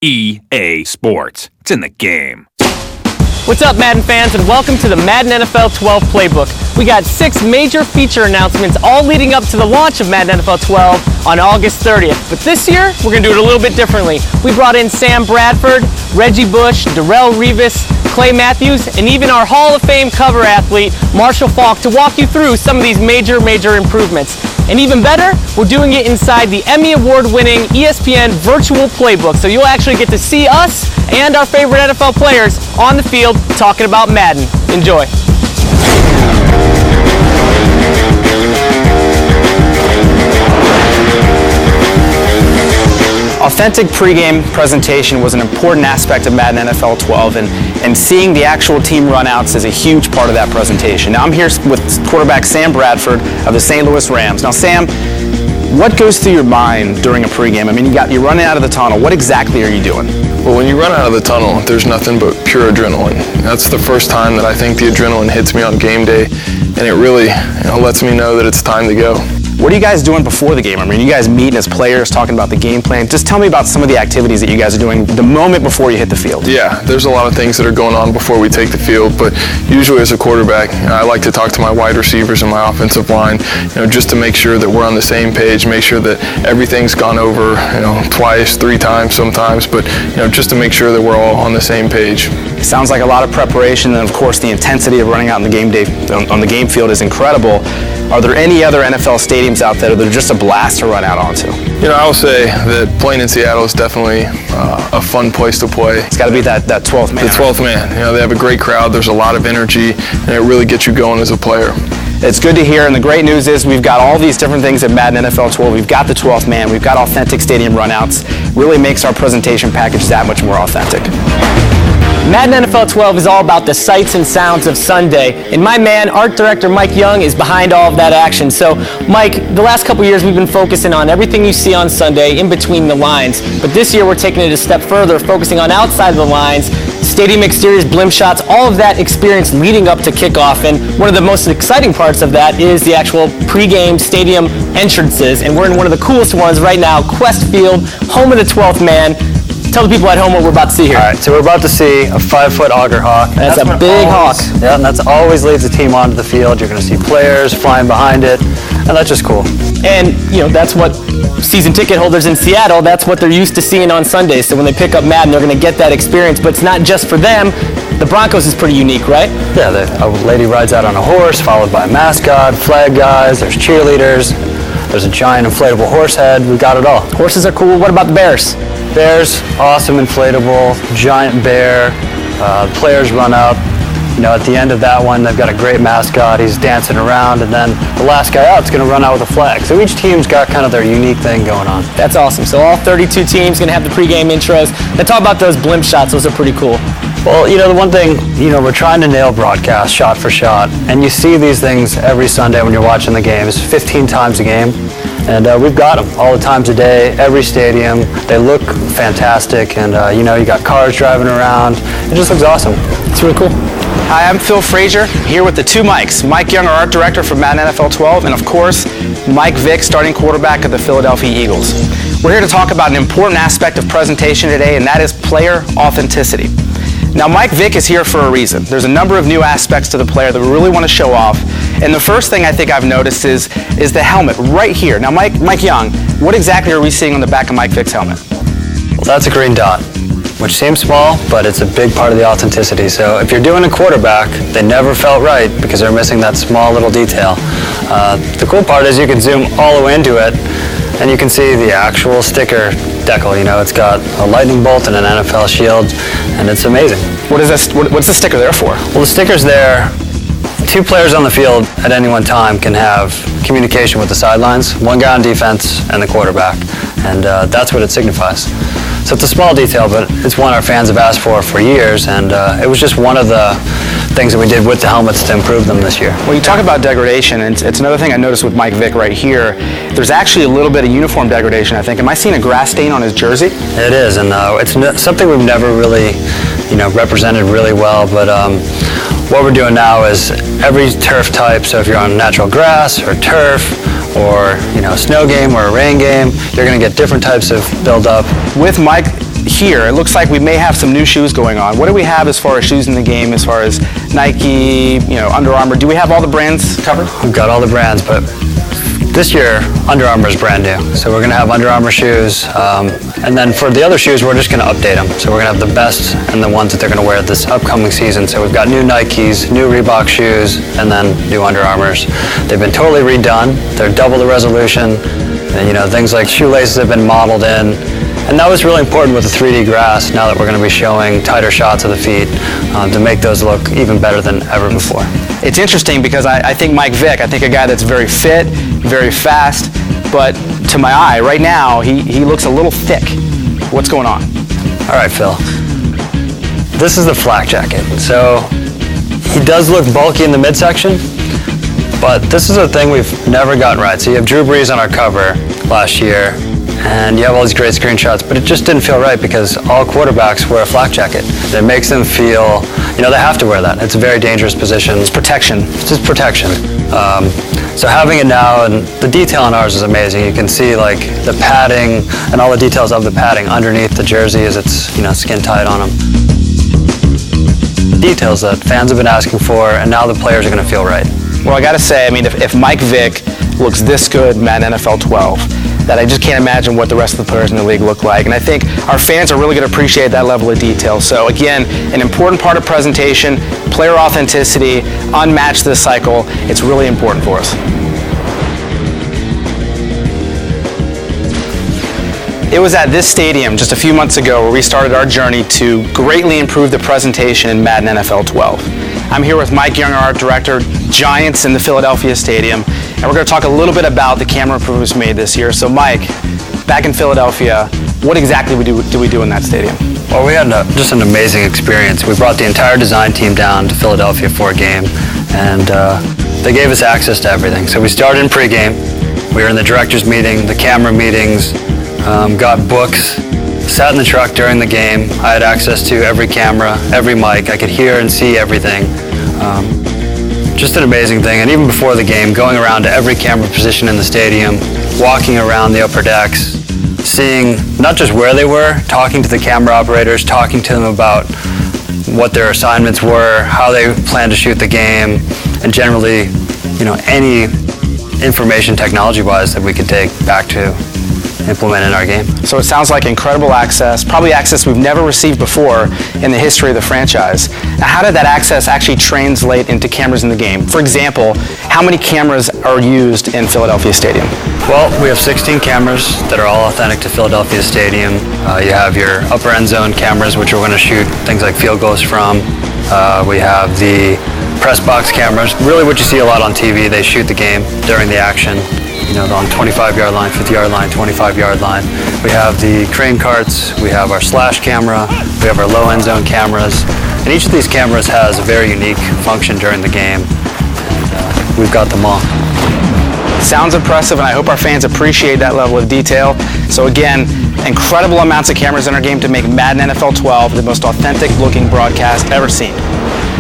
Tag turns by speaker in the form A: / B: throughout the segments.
A: EA Sports. It's in the game.
B: What's up, Madden fans, and welcome to the Madden NFL 12 Playbook. We got 6 major feature announcements all leading up to the launch of Madden NFL 12 on August 30th. But this year, we're going to do it a little bit differently. We brought in Sam Bradford, Reggie Bush, Darrell Revis, Clay Matthews, and even our Hall of Fame cover athlete, Marshall Faulk, to walk you through some of these major improvements. And even better, we're doing it inside the Emmy Award-winning ESPN Virtual Playbook, so you'll actually get to see us and our favorite NFL players on the field talking about Madden. Enjoy. Authentic pregame presentation was an important aspect of Madden NFL 12, and seeing the actual team runouts is a huge part of that presentation. Now I'm here with quarterback Sam Bradford of the St. Louis Rams. Now Sam, what goes through your mind during a pregame? I mean, you're running out of the tunnel. What exactly are you doing?
C: Well, when you run out of the tunnel, there's nothing but pure adrenaline. That's the first time that I think the adrenaline hits me on game day, and it really lets me know that it's time to go.
B: What are you guys doing before the game? I mean, you guys meeting as players, talking about the game plan. Just tell me about some of the activities that you guys are doing the moment before you hit the field.
C: Yeah, there's a lot of things that are going on before we take the field, but usually as a quarterback, I like to talk to my wide receivers and my offensive line, just to make sure that we're on the same page, make sure that everything's gone over, twice, 3 times sometimes, but just to make sure that we're all on the same page.
B: It sounds like a lot of preparation, and of course the intensity of running out on the game day on the game field is incredible. Are there any other NFL stadiums out there that are just a blast to run out onto?
C: I will say that playing in Seattle is definitely a fun place to play.
B: It's got to be that 12th man.
C: The 12th man. They have a great crowd. There's a lot of energy, and it really gets you going as a player.
B: It's good to hear, and the great news is we've got all these different things at Madden NFL 12. We've got the 12th man. We've got authentic stadium runouts. Really makes our presentation package that much more authentic. Madden NFL 12 is all about the sights and sounds of Sunday, and my man, art director Mike Young, is behind all of that action. So, Mike, the last couple years we've been focusing on everything you see on Sunday in between the lines, but this year we're taking it a step further, focusing on outside of the lines, stadium exteriors, blimp shots, all of that experience leading up to kickoff. And one of the most exciting parts of that is the actual pregame stadium entrances, and we're in one of the coolest ones right now, Quest Field, home of the 12th man. Tell the people at home what we're about to see here.
D: All right, so we're about to see a 5-foot auger hawk.
B: That's a big hawk.
D: Yeah, and that's always leads the team onto the field. You're going to see players flying behind it, and that's just cool.
B: And, that's what season ticket holders in Seattle, that's what they're used to seeing on Sundays. So when they pick up Madden, they're going to get that experience. But it's not just for them. The Broncos is pretty unique, right?
D: Yeah, a lady rides out on a horse, followed by a mascot, flag guys, there's cheerleaders, there's a giant inflatable horse head. We've got it all.
B: Horses are cool. What about the Bears?
D: Bears, awesome inflatable, giant bear. Players run up. At the end of that one, they've got a great mascot. He's dancing around, and then the last guy out is going to run out with a flag. So each team's got kind of their unique thing going on.
B: That's awesome. So all 32 teams going to have the pregame intros. Now talk about those blimp shots. Those are pretty cool.
D: Well, the one thing, we're trying to nail broadcast shot for shot, and you see these things every Sunday when you're watching the games, 15 times a game. And we've got them all the times a day, every stadium. They look fantastic, and you got cars driving around. It just looks awesome.
B: It's really cool. Hi, I'm Phil Frazier, here with the 2 Mikes. Mike Young, our art director for Madden NFL 12, and of course, Mike Vick, starting quarterback of the Philadelphia Eagles. We're here to talk about an important aspect of presentation today, and that is player authenticity. Now, Mike Vick is here for a reason. There's a number of new aspects to the player that we really want to show off. And the first thing I think I've noticed is the helmet right here. Now, Mike Young, what exactly are we seeing on the back of Mike Vick's helmet?
D: Well, that's a green dot, which seems small, but it's a big part of the authenticity. So if you're doing a quarterback, they never felt right because they're missing that small little detail. The cool part is you can zoom all the way into it, and you can see the actual sticker decal. It's got a lightning bolt and an NFL shield, and it's amazing.
B: What is this? What's the sticker there for?
D: Well, the sticker's there. 2 players on the field at any one time can have communication with the sidelines, 1 guy on defense and the quarterback, and that's what it signifies. So it's a small detail, but it's one our fans have asked for years, and it was just one of the things that we did with the helmets to improve them this year.
B: Well, you talk about degradation, and it's another thing I noticed with Mike Vick right here. There's actually a little bit of uniform degradation, I think. Am I seeing a grass stain on his jersey?
D: It is, and it's something we've never really, represented really well, but what we're doing now is every turf type, so if you're on natural grass or turf or a snow game or a rain game, you're going to get different types of build-up.
B: With Mike here, it looks like we may have some new shoes going on. What do we have as far as shoes in the game, as far as Nike, Under Armour? Do we have all the brands covered?
D: We've got all the brands, but this year, Under Armour is brand new. So we're going to have Under Armour shoes. And then for the other shoes, we're just going to update them. So we're going to have the best and the ones that they're going to wear this upcoming season. So we've got new Nikes, new Reebok shoes, and then new Under Armours. They've been totally redone. They're double the resolution. And, things like shoelaces have been modeled in. And that was really important with the 3D grass, now that we're going to be showing tighter shots of the feet to make those look even better than ever before.
B: It's interesting because I think Mike Vick, a guy that's very fit, very fast, but to my eye, right now, he looks a little thick. What's going on?
D: All right, Phil. This is the flak jacket. So he does look bulky in the midsection, but this is a thing we've never gotten right. So you have Drew Brees on our cover last year, and you have all these great screenshots, but it just didn't feel right because all quarterbacks wear a flak jacket. It makes them feel, they have to wear that. It's a very dangerous position.
B: It's protection.
D: It's just protection. So having it now, and the detail on ours is amazing. You can see like the padding and all the details of the padding underneath the jersey as it's, skin tight on them. Details that fans have been asking for, and now the players are going to feel right.
B: Well, I got to say, if Mike Vick looks this good in Madden NFL 12, that I just can't imagine what the rest of the players in the league look like. And I think our fans are really going to appreciate that level of detail. So again, an important part of presentation, player authenticity, unmatched this cycle. It's really important for us. It was at this stadium just a few months ago where we started our journey to greatly improve the presentation in Madden NFL 12. I'm here with Mike Young, our art director, Giants in the Philadelphia Stadium, and we're going to talk a little bit about the camera improvements made this year. So Mike, back in Philadelphia, what exactly do we do in that stadium?
D: Well, we had just an amazing experience. We brought the entire design team down to Philadelphia for a game, and they gave us access to everything. So we started in pregame. We were in the director's meeting, the camera meetings, got books, sat in the truck during the game. I had access to every camera, every mic. I could hear and see everything. Just an amazing thing. And even before the game, going around to every camera position in the stadium, walking around the upper decks, seeing not just where they were, talking to the camera operators, talking to them about what their assignments were, how they plan to shoot the game, and generally, any information technology-wise that we could take back to implement in our game.
B: So it sounds like incredible access, probably access we've never received before in the history of the franchise. Now, how did that access actually translate into cameras in the game? For example, how many cameras are used in Philadelphia Stadium?
D: Well, we have 16 cameras that are all authentic to Philadelphia Stadium. You have your upper end zone cameras, which we're going to shoot things like field goals from. We have the press box cameras, really what you see a lot on TV. They shoot the game during the action. On 25-yard line, 50-yard line, 25-yard line. We have the crane carts, we have our slash camera, we have our low end zone cameras, and each of these cameras has a very unique function during the game, and we've got them all.
B: Sounds impressive, and I hope our fans appreciate that level of detail. So again, incredible amounts of cameras in our game to make Madden NFL 12 the most authentic looking broadcast ever seen.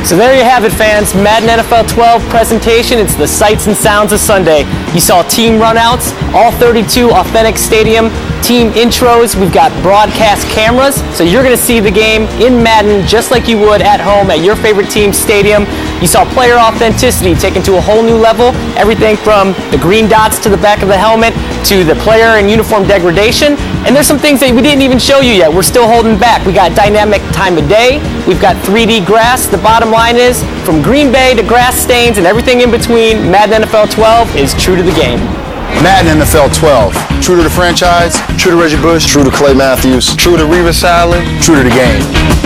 E: So there you have it, fans. Madden NFL 12 presentation. It's the sights and sounds of Sunday. You saw team runouts, all 32 authentic stadium team intros. We've got broadcast cameras, so you're going to see the game in Madden just like you would at home at your favorite team's stadium. You saw player authenticity taken to a whole new level. Everything from the green dots to the back of the helmet to the player and uniform degradation. And there's some things that we didn't even show you yet. We're still holding back. We got dynamic time of day. We've got 3D grass. The bottom line is, from Green Bay to grass stains and everything in between, Madden NFL 12 is true to the game.
F: Madden NFL 12. True to the franchise. True to Reggie Bush. True to Clay Matthews. True to Revis Island. True to the game.